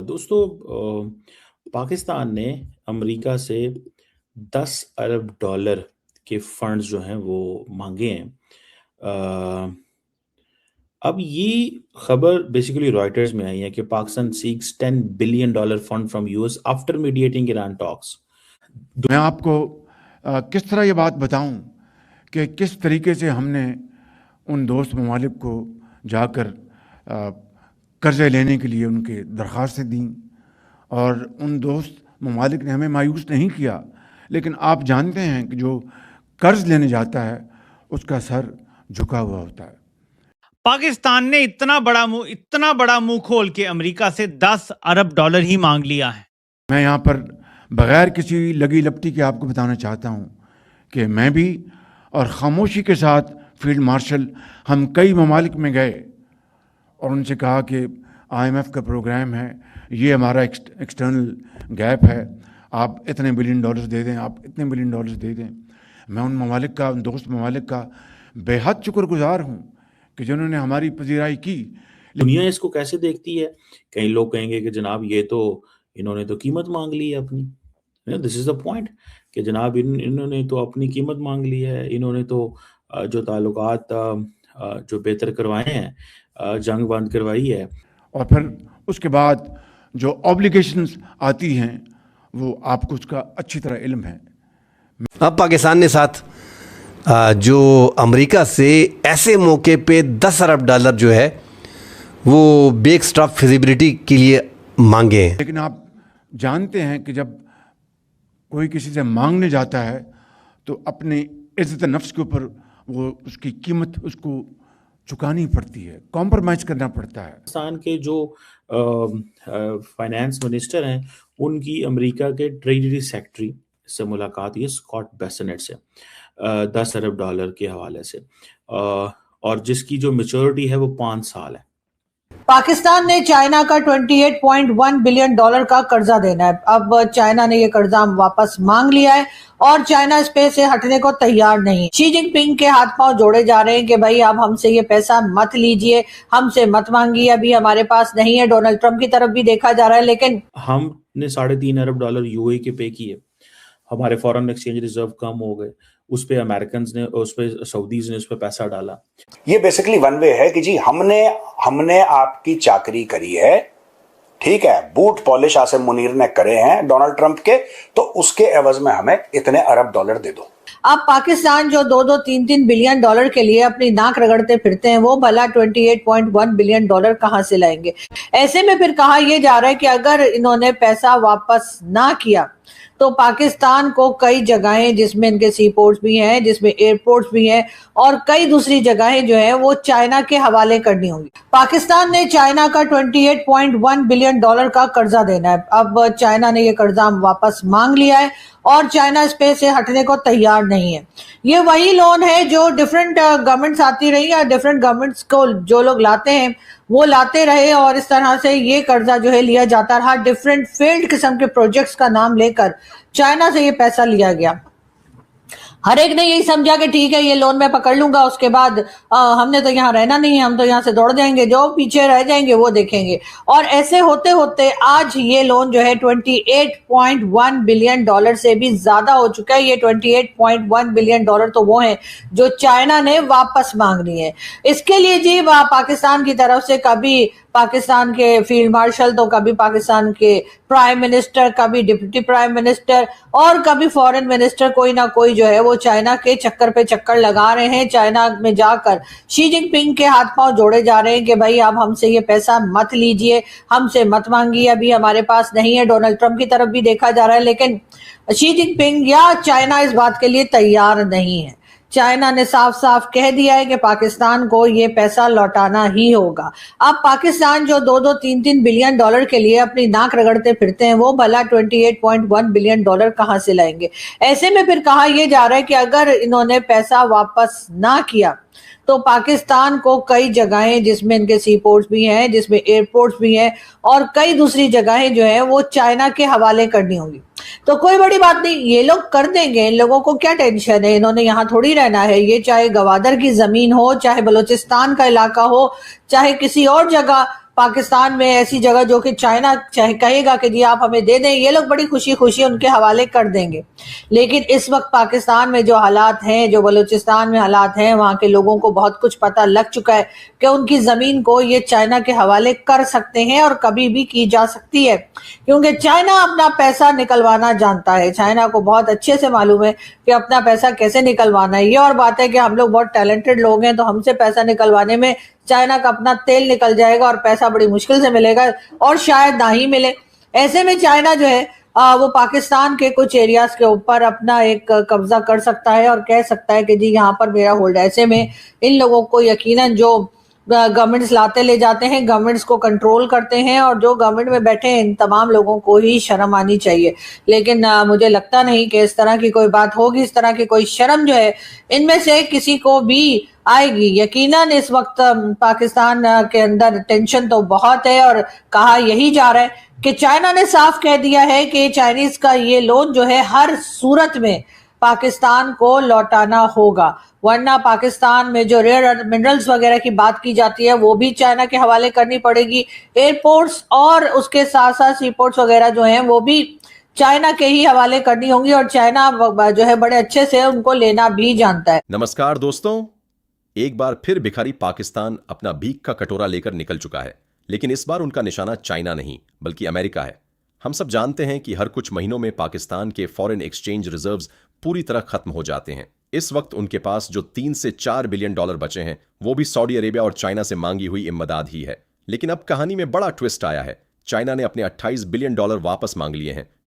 दोस्तों, पाकिस्तान ने अमेरिका से 10 अरब डॉलर के फंड्स जो हैं वो मांगे हैं। अ, अब ये खबर बेसिकली रॉयटर्स में आई है कि Pakistan seeks $10 billion fund from US after mediating Iran talks. मैं आपको किस तरह ये बात बताऊं कि किस तरीके से हमने उन दोस्त ममालिक को जाकर कर्ज़े लेने के लिए उनके दरख्वास्तें दी और उन दोस्त ममालिक ने हमें मायूस नहीं किया। लेकिन आप जानते हैं कि जो कर्ज़ लेने जाता है उसका सर झुका हुआ होता है। पाकिस्तान ने इतना बड़ा मुंह खोल के अमेरिका से 10 अरब डॉलर ही मांग लिया है। मैं यहाँ पर बग़ैर किसी लगी लपटी के आपको बताना चाहता हूँ कि मैं भी और ख़ामोशी के साथ फील्ड मार्शल हम कई ममालिक में गए और उनसे कहा कि IMF का प्रोग्राम है, ये हमारा एक्सटर्नल गैप है, आप इतने बिलियन डॉलर्स दे दें, आप इतने बिलियन डॉलर्स दे दें। मैं उन ममालिक का, उन दोस्त ममालिक का बेहद शुक्रगुजार हूँ कि जिन्होंने हमारी पजीराई की। दुनिया इसको कैसे देखती है? कई लोग कहेंगे कि जनाब ये तो इन्होंने तो कीमत मांग ली है अपनी। दिस इज द पॉइंट कि जनाब इन्होंने तो अपनी कीमत मांग ली है, इन्होंने तो जो ताल्लुकात जो बेहतर करवाए हैं, जंग बंद करवाई है। और फिर उसके बाद जो ऑब्लिगेशंस आती हैं वो आपको उसका अच्छी तरह इल्म है। अब पाकिस्तान ने साथ जो अमेरिका से ऐसे मौके पे 10 अरब डॉलर जो है वो बेक स्टॉप फिजिबिलिटी के लिए मांगे हैं। लेकिन आप जानते हैं कि जब कोई किसी से मांगने जाता है तो अपने इज्जत नफ्स के ऊपर वो उसकी कीमत उसको चुकानी पड़ती है, कॉम्प्रोमाइज़ करना पड़ता है। पाकिस्तान के जो फाइनेंस मिनिस्टर हैं उनकी अमेरिका के ट्रेजरी सेक्रेटरी से मुलाकात हुई स्कॉट बेसेनेट से 10 अरब डॉलर के हवाले से, और जिसकी जो मैच्योरिटी है वो 5 साल है। पाकिस्तान ने चाइना का 28.1 बिलियन डॉलर का कर्जा देना है। अब चाइना ने ये कर्जा वापस मांग लिया है और चाइना इस पे से हटने को तैयार नहीं। शी जिनपिंग के हाथ पांव जोड़े जा रहे हैं कि भाई आप हमसे ये पैसा मत लीजिए, हमसे मत मांगिए, अभी हमारे पास नहीं है। डोनाल्ड ट्रंप की तरफ भी देखा जा रहा है, लेकिन हमने $3.5 अरब यूएई के पे किए, हमारे फॉरेन एक्सचेंज रिजर्व कम हो गए, उस पे अमेरिकन ने, उस पे सऊदीज ने उस पे पैसा डाला। ये बेसिकली वन वे है कि जी हमने आपकी चाकरी करी है, ठीक है, बूट पॉलिश आसिम मुनीर ने करे हैं डोनाल्ड ट्रंप के, तो उसके एवज में हमें इतने अरब डॉलर दे दो। अब पाकिस्तान जो 2-2, 3-3 बिलियन डॉलर के लिए अपनी नाक रगड़ते फिरते हैं, वो भला 28.1 बिलियन डॉलर कहां से लाएंगे? ऐसे में फिर कहा यह जा रहा है कि अगर इन्होंने पैसा वापस ना किया तो पाकिस्तान को कई जगहें, जिसमें इनके सी पोर्ट्स भी हैं, जिसमें एयरपोर्ट्स भी हैं, और कई दूसरी जगहें जो हैं वो चाइना के हवाले करनी होंगी। पाकिस्तान ने चाइना का 28.1 बिलियन डॉलर का कर्जा देना है। अब चाइना ने ये कर्जा वापस मांग लिया है और चाइना इस पे से हटने को तैयार नहीं है। ये वही लोन है जो डिफरेंट गवर्नमेंट्स आती रही या डिफरेंट गवर्नमेंट्स को जो लोग लाते हैं वो लाते रहे, और इस तरह से ये कर्जा जो है लिया जाता रहा। डिफरेंट फेल्ड किस्म के प्रोजेक्ट्स का नाम लेकर चाइना से ये पैसा लिया गया। हर एक ने यही समझा कि ठीक है ये लोन मैं पकड़ लूंगा, उसके बाद हमने तो यहाँ रहना नहीं है, हम तो यहाँ से दौड़ जाएंगे, जो पीछे रह जाएंगे वो देखेंगे। और ऐसे होते होते आज ये लोन जो है 28.1 बिलियन डॉलर से भी ज्यादा हो चुका है। ये 28.1 बिलियन डॉलर तो वो है जो चाइना ने वापस मांग लिए है। इसके लिए जी पाकिस्तान की तरफ से कभी पाकिस्तान के फील्ड मार्शल, तो कभी पाकिस्तान के प्राइम मिनिस्टर, कभी डिप्टी प्राइम मिनिस्टर और कभी फॉरेन मिनिस्टर, कोई ना कोई जो है वो चाइना के चक्कर पे चक्कर लगा रहे हैं। चाइना में जाकर शी जिनपिंग के हाथ पांव जोड़े जा रहे हैं कि भाई आप हमसे ये पैसा मत लीजिए, हमसे मत मांगिए, अभी हमारे पास नहीं है। डोनाल्ड ट्रंप की तरफ भी देखा जा रहा है, लेकिन शी जिनपिंग या चाइना इस बात के लिए तैयार नहीं है। चाइना ने साफ साफ कह दिया है कि पाकिस्तान को ये पैसा लौटाना ही होगा। अब पाकिस्तान जो 2-2, 3-3 बिलियन डॉलर के लिए अपनी नाक रगड़ते फिरते हैं, वो भला 28.1 बिलियन डॉलर कहां से लाएंगे? ऐसे में फिर कहा यह जा रहा है कि अगर इन्होंने पैसा वापस ना किया तो पाकिस्तान को कई जगहें, जिसमें इनके सी पोर्ट्स भी हैं, जिसमें एयरपोर्ट्स भी हैं, और कई दूसरी जगहें जो हैं वो चाइना के हवाले करनी होंगी। तो कोई बड़ी बात नहीं, ये लोग कर देंगे, इन लोगों को क्या टेंशन है, इन्होंने यहाँ थोड़ी रहना है। ये चाहे गवादर की जमीन हो, चाहे बलूचिस्तान का इलाका हो, चाहे किसी और जगह, पाकिस्तान में ऐसी जगह जो कि चाइना कहेगा कि जी आप हमें दे दें, ये लोग बड़ी खुशी खुशी उनके हवाले कर देंगे। लेकिन इस वक्त पाकिस्तान में जो हालात हैं, जो बलूचिस्तान में हालात हैं, वहाँ के लोगों को बहुत कुछ पता लग चुका है कि उनकी ज़मीन को ये चाइना के हवाले कर सकते हैं और कभी भी की जा सकती है, क्योंकि चाइना अपना पैसा निकलवाना जानता है। चाइना को बहुत अच्छे से मालूम है कि अपना पैसा कैसे निकलवाना है। ये और बात है कि हम लोग बहुत टैलेंटेड लोग हैं, तो हमसे पैसा निकलवाने में चाइना का अपना तेल निकल जाएगा और पैसा बड़ी मुश्किल से मिलेगा और शायद ना ही मिले। ऐसे में चाइना जो है वो पाकिस्तान के कुछ एरियाज के ऊपर अपना एक कब्जा कर सकता है और कह सकता है कि जी यहाँ पर मेरा होल्ड है। ऐसे में इन लोगों को यकीनन जो गवर्नमेंट्स लाते ले जाते हैं, गवर्नमेंट्स को कंट्रोल करते हैं और जो गवर्नमेंट में बैठे हैं इन तमाम लोगों को ही शर्म आनी चाहिए। लेकिन मुझे लगता नहीं कि इस तरह की कोई बात होगी, इस तरह की कोई शर्म जो है इनमें से किसी को भी आएगी। यकीनन इस वक्त पाकिस्तान के अंदर टेंशन तो बहुत है और कहा यही जा रहा है कि चाइना ने साफ कह दिया है कि चाइनीज का ये लोन जो है हर सूरत में पाकिस्तान को लौटाना होगा, वरना पाकिस्तान में जो रेयर अर्थ मिनरल्स वगैरह की बात की जाती है वो भी चाइना के हवाले करनी पड़ेगी। एयरपोर्ट्स और उसके साथ साथ सीपोर्ट्स वगैरह जो हैं वो भी चाइना के ही हवाले करनी होंगी और चाइना जो है बड़े अच्छे से उनको लेना भी जानता है। नमस्कार दोस्तों, एक बार फिर भिखारी पाकिस्तान अपना भीख का कटोरा लेकर निकल चुका है, लेकिन इस बार उनका निशाना चाइना नहीं बल्कि अमेरिका है। हम सब जानते हैं कि हर कुछ महीनों में पाकिस्तान के फॉरेन एक्सचेंज रिजर्व्स पूरी तरह खत्म हो जाते हैं। इस वक्त उनके पास जो 3 से 4 बिलियन डॉलर बचे हैं वो भी सऊदी अरेबिया और चाइना से मांगी हुई इमदाद ही है। लेकिन अब कहानी में बड़ा ट्विस्ट आया है। चाइना ने अपने 28 बिलियन डॉलर वापस मांग लिए हैं।